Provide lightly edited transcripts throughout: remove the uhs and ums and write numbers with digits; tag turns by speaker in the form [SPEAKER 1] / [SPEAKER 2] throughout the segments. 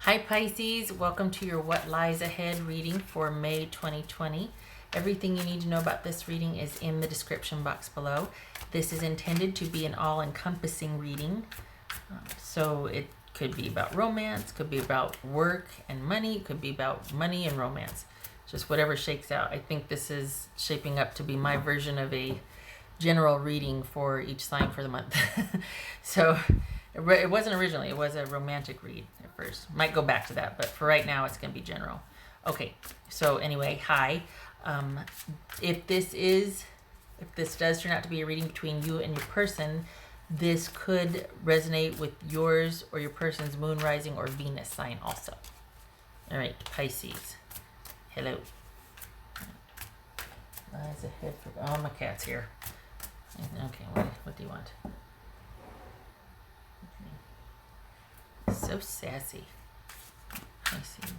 [SPEAKER 1] Hi Pisces, welcome to your What Lies Ahead reading for May 2020. Everything you need to know about this reading is in the description box below. This is intended to be an all-encompassing reading. So it could be about romance, could be about work and money, could be about money and romance. Just whatever shakes out. I think this is shaping up to be my version of a general reading for each sign for the month. So it wasn't originally, it was a romantic read at first. Might go back to that, but for right now it's going to be general. Okay, so anyway, hi. If this does turn out to be a reading between you and your person, this could resonate with yours or your person's moon, rising, or Venus sign also. All right, Pisces. Hello. Lies ahead for... Oh, my cat's here. Okay, what do you want? Okay. So sassy. Pisces.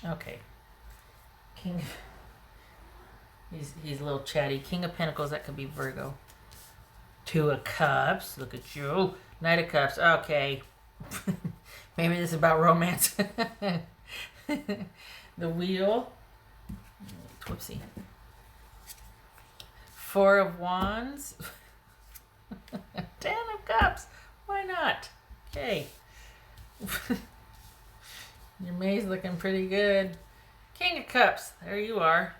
[SPEAKER 1] Okay. King. He's a little chatty. King of Pentacles, that could be Virgo. Two of Cups. Look at you. Knight of Cups. Okay. Maybe this is about romance. The Wheel. Whoopsie. Four of Wands. Ten of Cups. Why not? Okay. Your May's looking pretty good. King of Cups. There you are.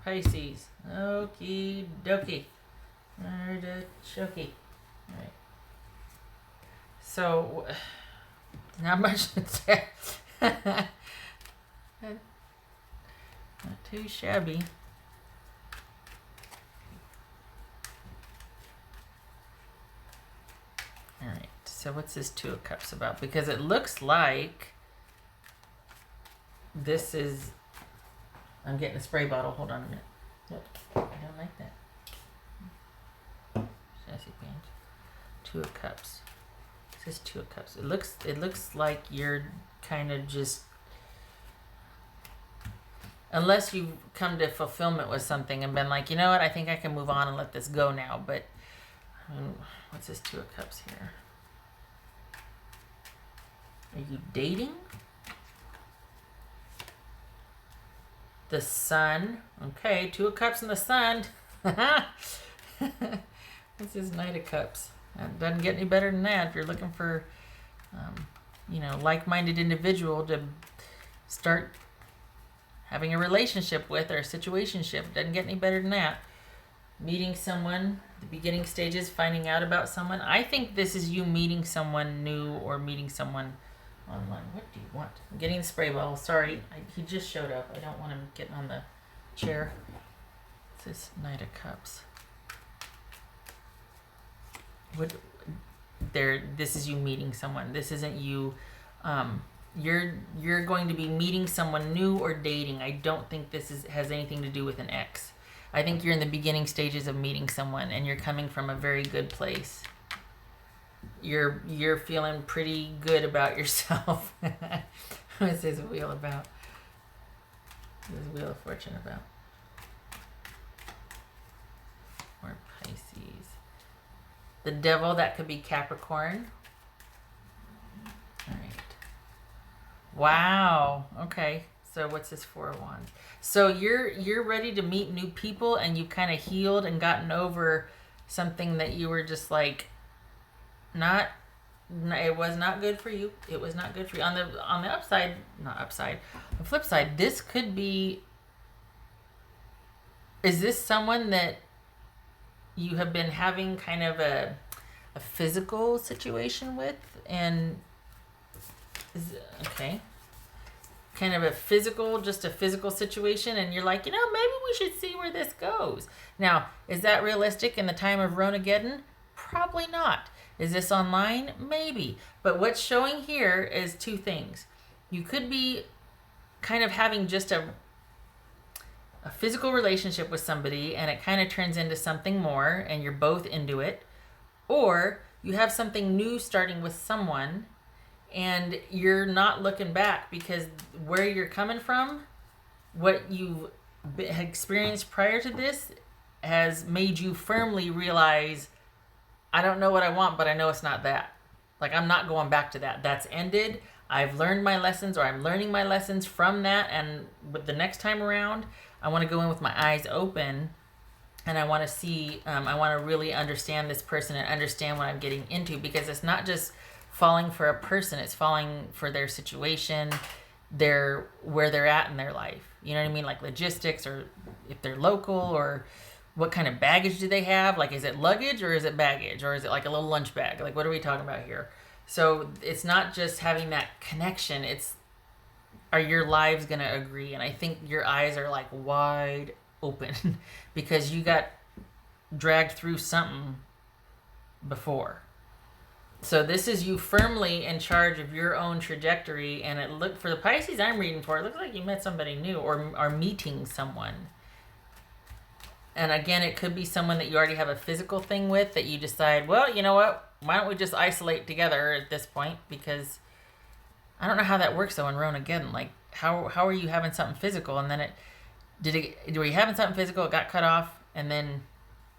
[SPEAKER 1] Pisces. Okie dokie. Artichoke. Alright. So, not much to say. Not too shabby. Alright, so what's this Two of Cups about? Because it looks like this is... I'm getting a spray bottle. Hold on a minute. Look, I don't like that. Sassy paint. Two of Cups. It says Two of Cups. It looks like you're kind of just... Unless you've come to fulfillment with something and been like, you know what, I think I can move on and let this go now. But what's this Two of Cups here? Are you dating? The Sun. Okay, Two of Cups and the Sun. This is Knight of Cups. That doesn't get any better than that. If you're looking for, like-minded individual to start having a relationship with or a situationship, doesn't get any better than that. Meeting someone, the beginning stages, finding out about someone. I think this is you meeting someone new or meeting someone online. What do you want? I'm getting the spray bottle. Sorry, he just showed up. I don't want him getting on the chair. It's this Knight of Cups. This is you meeting someone. This isn't you. You're going to be meeting someone new or dating. I don't think this has anything to do with an ex. I think you're in the beginning stages of meeting someone and you're coming from a very good place. You're feeling pretty good about yourself. What is this wheel about? What is Wheel of Fortune about? Or Pisces. The Devil, that could be Capricorn. All right. Wow. Okay. So what's this Four of Wands? So you're ready to meet new people and you kind of healed and gotten over something that you were just like it was not good for you. It was not good for you. On the upside, not upside, the flip side, this could be, is this someone that you have been having kind of a physical situation with? And okay, kind of a physical situation, and you're like, maybe we should see where this goes. Now, is that realistic in the time of Ronageddon? Probably not. Is this online? Maybe. But what's showing here is two things. You could be kind of having just a physical relationship with somebody and it kind of turns into something more and you're both into it. Or you have something new starting with someone and you're not looking back because where you're coming from, what you experienced prior to this has made you firmly realize, I don't know what I want, but I know it's not that. Like, I'm not going back to that. That's ended. I've learned my lessons, or I'm learning my lessons from that. And with the next time around, I want to go in with my eyes open, and I want to see, I want to really understand this person and understand what I'm getting into, because it's not just falling for a person, it's falling for their situation, where they're at in their life. You know what I mean? Like logistics, or if they're local, or what kind of baggage do they have? Like, is it luggage or is it baggage, or is it like a little lunch bag? Like, what are we talking about here? So it's not just having that connection. It's, are your lives going to agree? And I think your eyes are like wide open because you got dragged through something before. So this is you firmly in charge of your own trajectory. And it looked, for the Pisces I'm reading for, it looks like you met somebody new, or are meeting someone. And again, it could be someone that you already have a physical thing with, that you decide, well, you know what? Why don't we just isolate together at this point? Because I don't know how that works though in Ronageddon. Like, how are you having something physical, and then were you having something physical, it got cut off, and then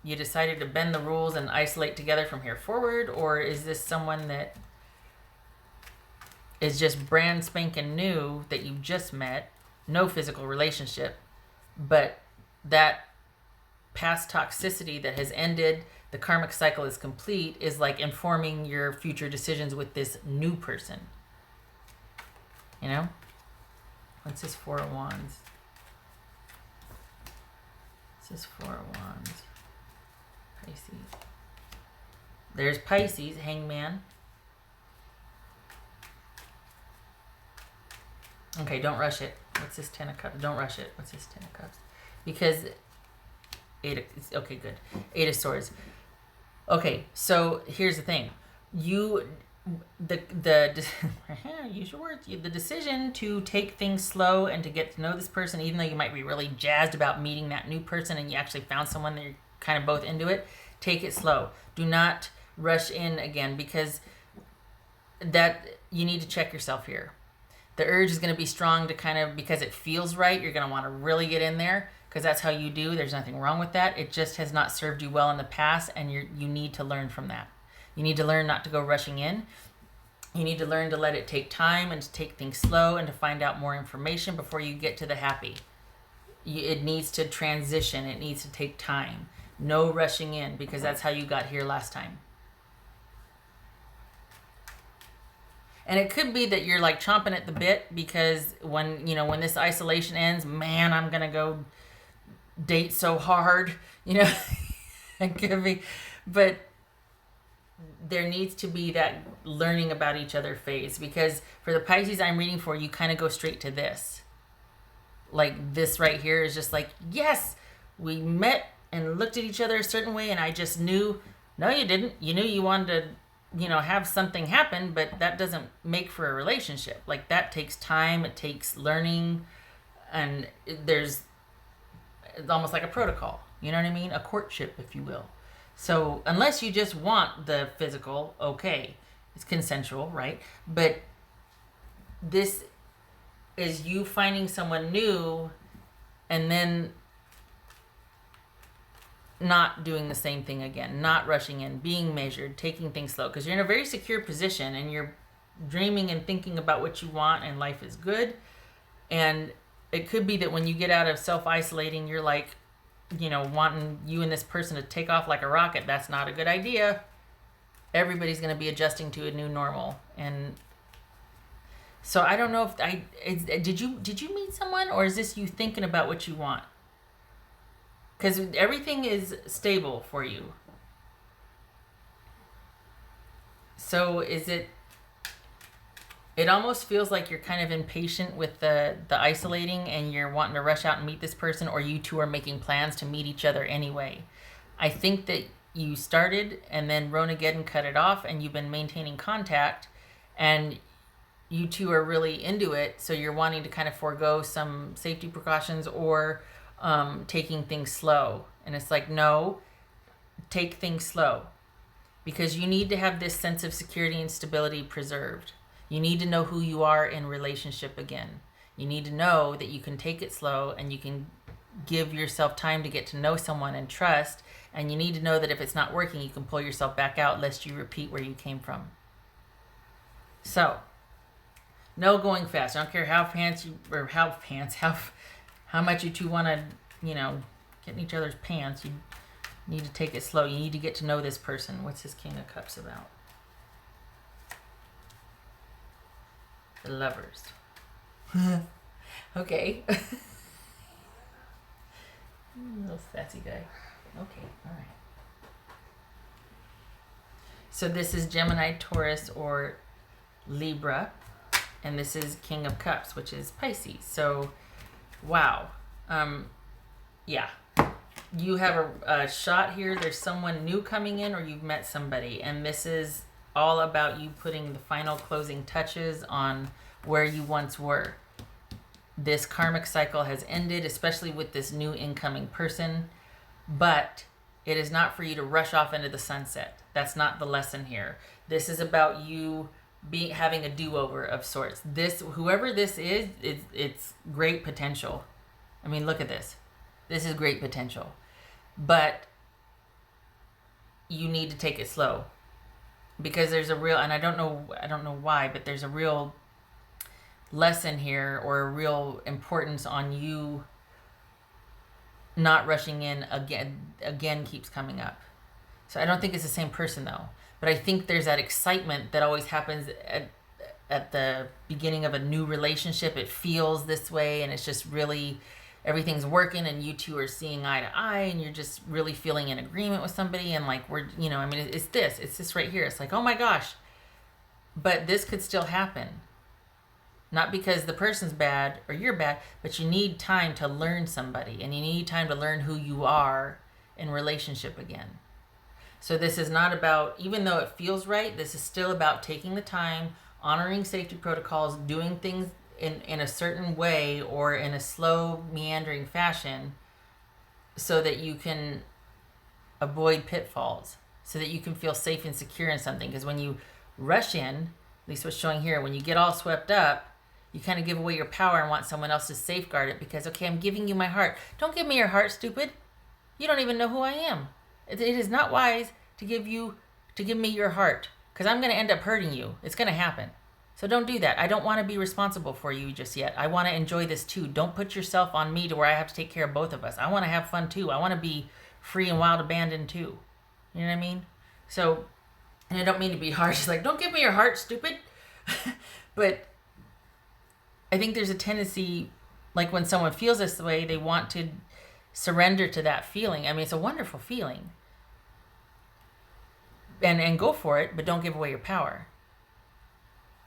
[SPEAKER 1] you decided to bend the rules and isolate together from here forward? Or is this someone that is just brand spanking new, that you just met, no physical relationship, but that past toxicity that has ended, the karmic cycle is complete, is like informing your future decisions with this new person? You know? What's this Four of Wands? This is Four of Wands. Pisces. There's Pisces, Hangman. Okay, don't rush it. What's this Ten of Cups? Don't rush it. What's this Ten of Cups? Because okay, good. Eight of Swords. Okay, so here's the thing. Use your words. The decision to take things slow and to get to know this person, even though you might be really jazzed about meeting that new person and you actually found someone that you're kind of both into it, take it slow. Do not rush in again, because that you need to check yourself here. The urge is going to be strong to kind of, because it feels right, you're going to want to really get in there, because that's how you do. There's nothing wrong with that. It just has not served you well in the past, and you need to learn from that. You need to learn not to go rushing in. You need to learn to let it take time and to take things slow and to find out more information before you get to the happy. It needs to transition. It needs to take time. No rushing in, because that's how you got here last time. And it could be that you're like chomping at the bit, because when this isolation ends, man, I'm going to go date so hard, it could be, but there needs to be that learning about each other phase, because for the Pisces I'm reading for, you kind of go straight to this. Like, this right here is just like, yes, we met and looked at each other a certain way, and I just knew. No, you didn't. You knew you wanted to have something happen, but that doesn't make for a relationship. Like, that takes time, it takes learning, and it's almost like a protocol, you know what I mean? A courtship, if you will. So unless you just want the physical, okay, it's consensual, right? But this is you finding someone new and then not doing the same thing again, not rushing in, being measured, taking things slow, because you're in a very secure position and you're dreaming and thinking about what you want, and life is good. And it could be that when you get out of self-isolating, you're like, wanting you and this person to take off like a rocket. That's not a good idea. Everybody's going to be adjusting to a new normal. And so I don't know if did you meet someone, or is this you thinking about what you want? Because everything is stable for you. So is it almost feels like you're kind of impatient with the isolating, and you're wanting to rush out and meet this person, or you two are making plans to meet each other anyway. I think that you started and then Ronageddon cut it off, and you've been maintaining contact, and you two are really into it, so you're wanting to kind of forego some safety precautions, or taking things slow. And it's like, no, take things slow, because you need to have this sense of security and stability preserved. You need to know who you are in relationship again. You need to know that you can take it slow, and you can give yourself time to get to know someone and trust. And you need to know that if it's not working, you can pull yourself back out lest you repeat where you came from. So, no going fast. I don't care how much you two want to, get in each other's pants. You need to take it slow. You need to get to know this person. What's this King of Cups about? The Lovers. Okay. Little sassy guy. Okay, all right. So this is Gemini, Taurus, or Libra, and this is King of Cups, which is Pisces. So, wow. Yeah. You have a shot here. There's someone new coming in, or you've met somebody, and this is all about you putting the final closing touches on where you once were. This karmic cycle has ended, especially with this new incoming person, but it is not for you to rush off into the sunset. That's not the lesson here. This is about you having a do-over of sorts. Whoever this is, it's great potential. I mean, look at this. This is great potential. But you need to take it slow. Because there's a real, and I don't know why, but there's a real lesson here, or a real importance on you not rushing in again keeps coming up. So I don't think it's the same person though. But I think there's that excitement that always happens at the beginning of a new relationship. It feels this way, and it's just really, everything's working, and you two are seeing eye to eye, and you're just really feeling in agreement with somebody, and like it's this right here. It's like, oh my gosh. But this could still happen. Not because the person's bad or you're bad, but you need time to learn somebody, and you need time to learn who you are in relationship again. So this is not about, even though it feels right, this is still about taking the time, honoring safety protocols, doing things in a certain way or in a slow, meandering fashion so that you can avoid pitfalls, so that you can feel safe and secure in something. Because when you rush in, at least what's showing here, when you get all swept up, you kind of give away your power and want someone else to safeguard it because, okay, I'm giving you my heart. Don't give me your heart, stupid. You don't even know who I am. It is not wise to give me your heart, because I'm going to end up hurting you. It's going to happen. So don't do that. I don't want to be responsible for you just yet. I want to enjoy this too. Don't put yourself on me to where I have to take care of both of us. I want to have fun too. I want to be free and wild abandon too. You know what I mean? So, and I don't mean to be harsh. It's like, don't give me your heart, stupid. But I think there's a tendency, like when someone feels this way, they want to surrender to that feeling. I mean, it's a wonderful feeling. And go for it, but don't give away your power.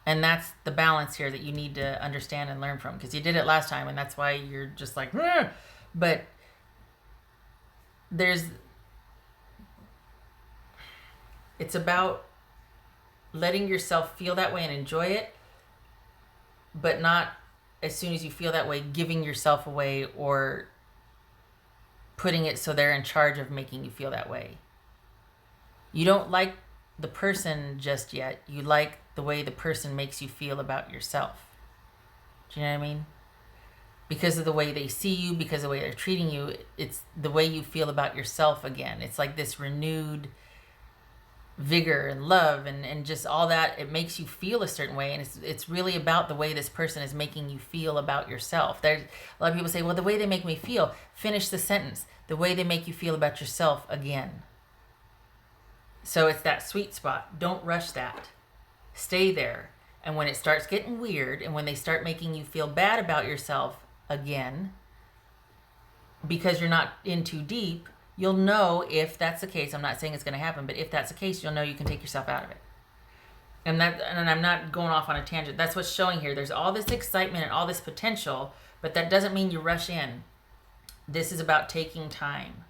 [SPEAKER 1] And that's the balance here that you need to understand and learn from, because you did it last time, and that's why you're just like, "Rrr!" But it's about letting yourself feel that way and enjoy it, but not as soon as you feel that way, giving yourself away or putting it so they're in charge of making you feel that way. You don't like the person just yet. You like the way the person makes you feel about yourself. Do you know what I mean? Because of the way they see you, because of the way they're treating you, it's the way you feel about yourself again. It's like this renewed vigor and love and just all that. It makes you feel a certain way, and it's really about the way this person is making you feel about yourself. There's a lot of people say, well, the way they make me feel. Finish the sentence. The way they make you feel about yourself again. So it's that sweet spot. Don't rush that. Stay there. And when it starts getting weird, and when they start making you feel bad about yourself again, because you're not in too deep, you'll know if that's the case. I'm not saying it's going to happen, but if that's the case, you'll know you can take yourself out of it. And I'm not going off on a tangent. That's what's showing here. There's all this excitement and all this potential, but that doesn't mean you rush in. This is about taking time.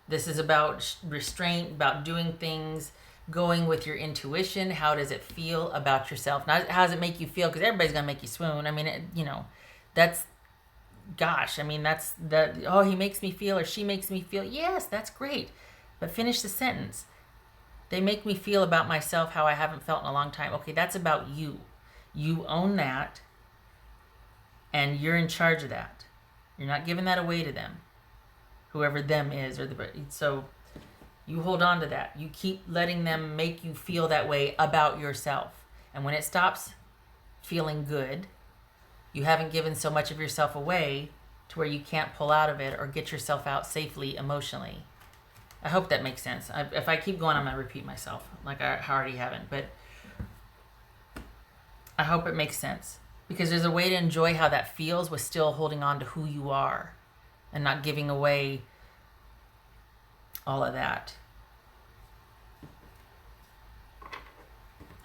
[SPEAKER 1] This is about restraint, about doing things, going with your intuition. How does it feel about yourself? Not how does it make you feel, because everybody's going to make you swoon. I mean, that's, gosh, I mean, that's he makes me feel or she makes me feel. Yes, that's great. But finish the sentence. They make me feel about myself how I haven't felt in a long time. Okay, that's about you. You own that, and you're in charge of that. You're not giving that away to them, whoever them is, so you hold on to that. You keep letting them make you feel that way about yourself. And when it stops feeling good, you haven't given so much of yourself away to where you can't pull out of it or get yourself out safely emotionally. I hope that makes sense. If I keep going, I'm going to repeat myself, like I already haven't. But I hope it makes sense. Because there's a way to enjoy how that feels with still holding on to who you are and not giving away all of that.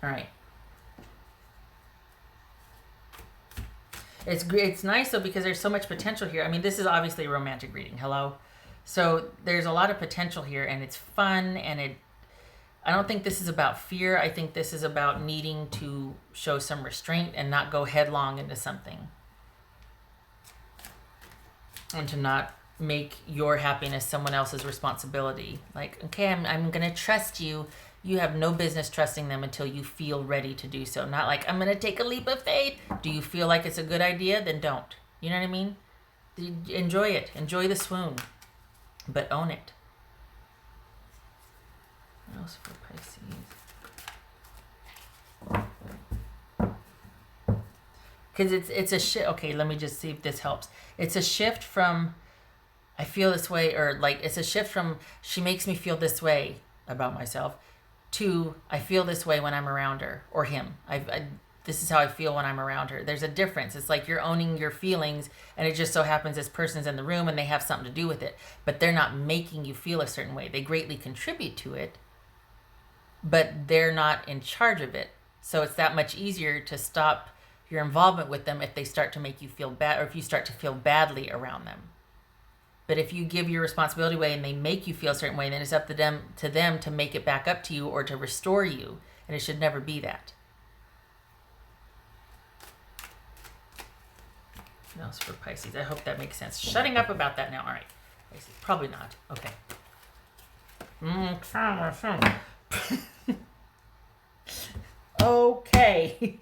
[SPEAKER 1] All right. It's nice though because there's so much potential here. I mean, this is obviously a romantic reading. Hello? So there's a lot of potential here, and it's fun, and I don't think this is about fear. I think this is about needing to show some restraint and not go headlong into something. And to not make your happiness someone else's responsibility. Like, okay, I'm going to trust you. You have no business trusting them until you feel ready to do so. Not like, I'm going to take a leap of faith. Do you feel like it's a good idea? Then don't. You know what I mean? Enjoy it. Enjoy the swoon. But own it. What else for Pisces? Because it's a shift. Okay, let me just see if this helps. It's a shift from I feel this way, or like it's a shift from she makes me feel this way about myself to I feel this way when I'm around her or him. This is how I feel when I'm around her. There's a difference. It's like you're owning your feelings, and it just so happens this person's in the room and they have something to do with it, but they're not making you feel a certain way. They greatly contribute to it, but they're not in charge of it. So it's that much easier to stop your involvement with them if they start to make you feel bad, or if you start to feel badly around them. But if you give your responsibility away and they make you feel a certain way, then it's up to them to make it back up to you or to restore you. And it should never be that. What else for Pisces? I hope that makes sense. Shutting up about that now. All right. Pisces. Probably not. Okay. Okay.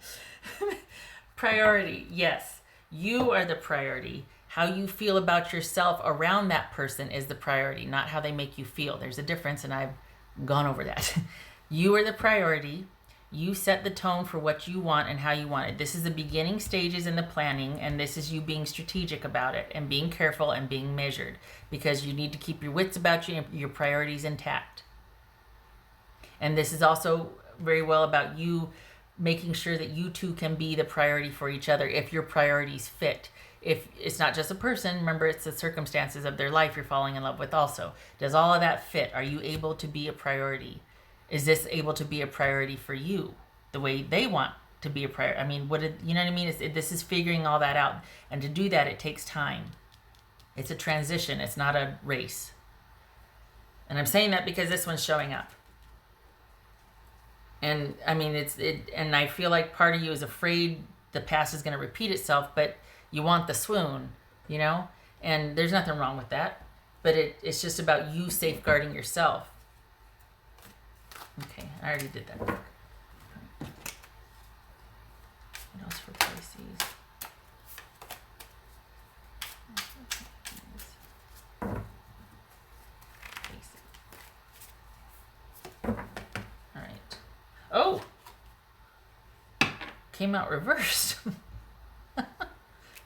[SPEAKER 1] Priority. Yes. You are the priority. How you feel about yourself around that person is the priority, not how they make you feel. There's a difference, and I've gone over that. You are the priority. You set the tone for what you want and how you want it. This is the beginning stages in the planning, and this is you being strategic about it and being careful and being measured, because you need to keep your wits about you and your priorities intact. And this is also very well about you making sure that you two can be the priority for each other if your priorities fit. If it's not just a person, remember it's the circumstances of their life you're falling in love with also. Does all of that fit? Are you able to be a priority? Is this able to be a priority for you the way they want to be a priority? I mean, you know what I mean? This is figuring all that out. And to do that, it takes time. It's a transition. It's not a race. And I'm saying that because this one's showing up. And I mean, and I feel like part of you is afraid the past is going to repeat itself, but you want the swoon, you know? And there's nothing wrong with that. But it's just about you safeguarding yourself. Okay, I already did that. What else for Pisces? All right. Oh! Came out reversed.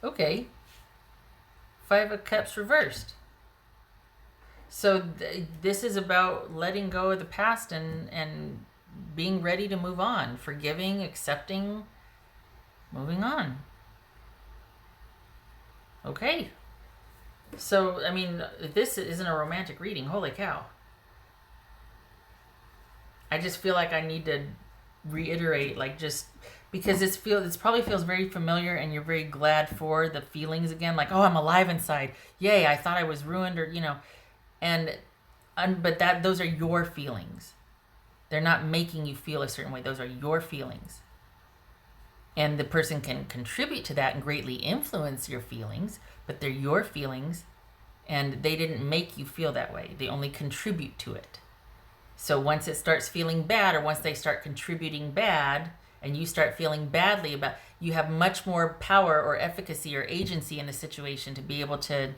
[SPEAKER 1] Okay. 5 of Cups reversed. So this is about letting go of the past and being ready to move on. Forgiving, accepting, moving on. Okay. So, I mean, this isn't a romantic reading. Holy cow. I just feel like I need to reiterate, like, just because this probably feels very familiar, and you're very glad for the feelings again, like, oh, I'm alive inside, yay, I thought I was ruined, or you know, but those are your feelings. They're not making you feel a certain way. Those are your feelings, and the person can contribute to that and greatly influence your feelings, but they're your feelings, and they didn't make you feel that way. They only contribute to it. So once it starts feeling bad, or once they start contributing bad, and you start feeling badly about, you have much more power or efficacy or agency in the situation to be able to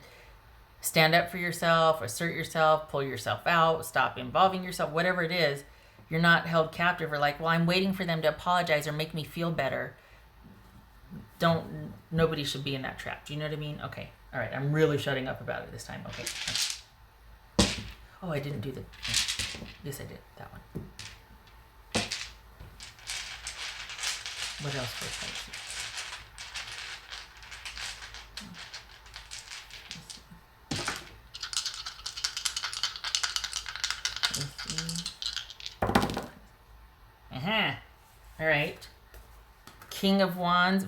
[SPEAKER 1] stand up for yourself, assert yourself, pull yourself out, stop involving yourself, whatever it is. You're not held captive or like, well, I'm waiting for them to apologize or make me feel better. Nobody should be in that trap. Do you know what I mean? Okay. All right. I'm really shutting up about it this time. Okay. Oh, I didn't do the, yes, I did. That one. What else for Pisces? All right. King of Wands,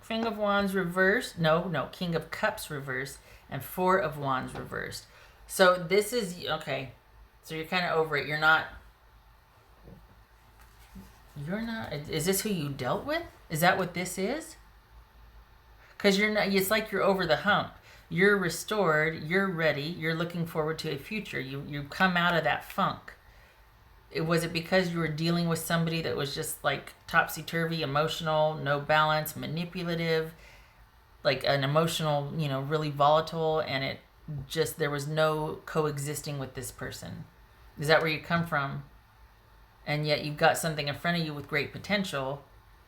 [SPEAKER 1] King of Wands reversed. No. King of Cups reversed and Four of Wands reversed. So this is, okay. So you're kind of over it. You're not, is this who you dealt with? Is that what this is? Because you're not, it's like you're over the hump. You're restored. You're ready. You're looking forward to a future. You come out of that funk. Was it because you were dealing with somebody that was just like topsy-turvy, emotional, no balance, manipulative, like an emotional, really volatile, and it just, there was no coexisting with this person? Is that where you come from? And yet you've got something in front of you with great potential,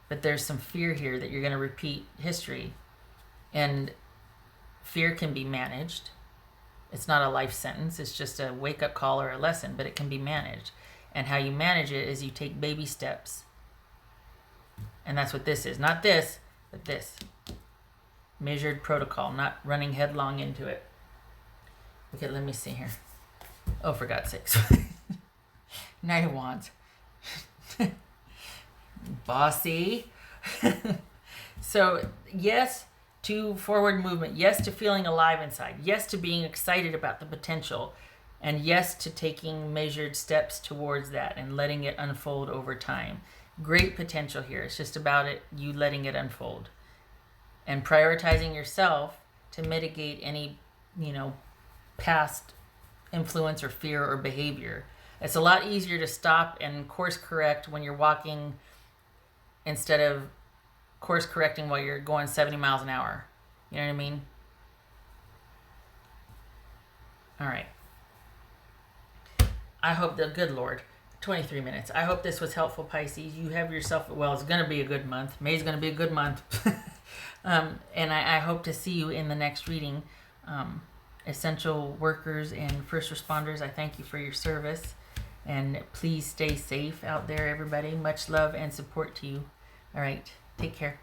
[SPEAKER 1] but there's some fear here that you're going to repeat history. And fear can be managed. It's not a life sentence. It's just a wake-up call or a lesson, but it can be managed. And how you manage it is you take baby steps. And that's what this is. Not this, but this. Measured protocol, not running headlong into it. Okay, let me see here. Oh, for God's sakes. Knight of Wands. Bossy. So, yes to forward movement. Yes to feeling alive inside. Yes to being excited about the potential. And yes to taking measured steps towards that and letting it unfold over time. Great potential here. It's just about you letting it unfold. And prioritizing yourself to mitigate any, past influence or fear or behavior. It's a lot easier to stop and course correct when you're walking instead of course correcting while you're going 70 miles an hour. You know what I mean? All right. I hope good Lord, 23 minutes. I hope this was helpful, Pisces. You have yourself, well, it's going to be a good month. May's going to be a good month. And I hope to see you in the next reading. Essential workers and first responders, I thank you for your service. And please stay safe out there, everybody. Much love and support to you. All right. Take care.